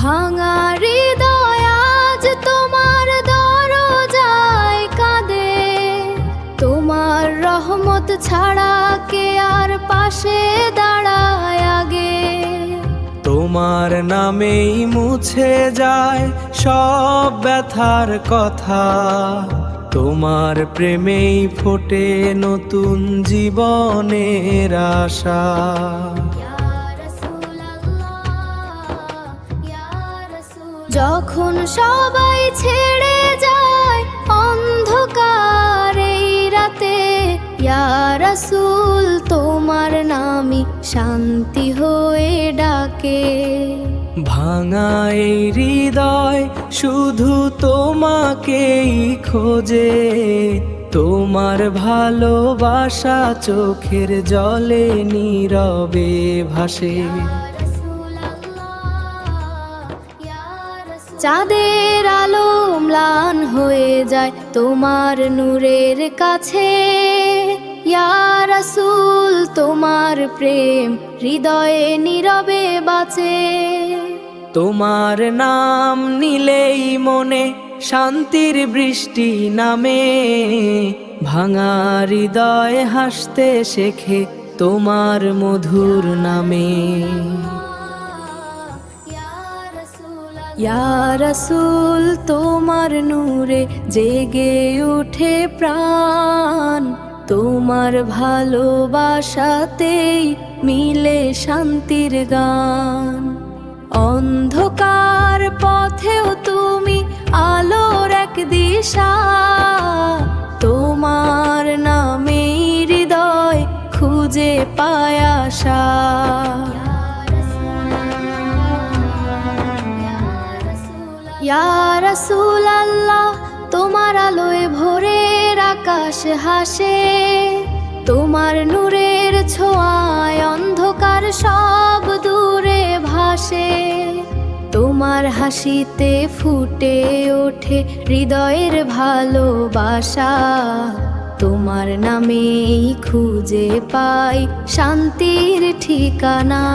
ভাঙা হৃদয় আজ তোমার দরজায় কাঁদে। তোমার রহমত ছাড়া কে আর পাশে দাঁড়ায় আগে। তোমার নামেই মুছে যায় সব ব্যথার কথা, তোমার প্রেমেই ফোটে নতুন জীবনের আশা। যখন সবাই ছেড়ে যায় অন্ধকার এই রাতে, ইয়া রাসূল তোমার নামই শান্তি হয়ে ডাকে। ভাঙা এই হৃদয় শুধু তোমাকেই খোঁজে, তোমার ভালোবাসা চোখের জলে নীরবে ভাসে। চাঁদের আলো ম্লান হয়ে যায় তোমার নূরের কাছে, ইয়া রাসূল তোমার প্রেম হৃদয়ে নীরবে বাঁচে। তোমার নাম নিলেই মনে শান্তির বৃষ্টি নামে, ভাঙা হৃদয় হাসতে শেখে তোমার মধুর নামে। ইয়া রাসূল তোমার নূরে জেগে ওঠে প্রাণ, তোমার ভালোবাসাতেই মিলে শান্তির গান। অন্ধকার পথেও তুমি আলোর এক দিশা, তোমার নামে হৃদয় খুঁজে পায় আশা। ইয়া রাসূল আল্লাহ তোমার আলোয় ভোরের আকাশ হাসে, তোমার নূরের ছোঁয়ায় অন্ধকার সব দূরে ভাসে। তোমার হাসিতে ফুটে ওঠে হৃদয়ের ভালোবাসা, তোমার নামেই খুঁজে পাই শান্তির ঠিকানা।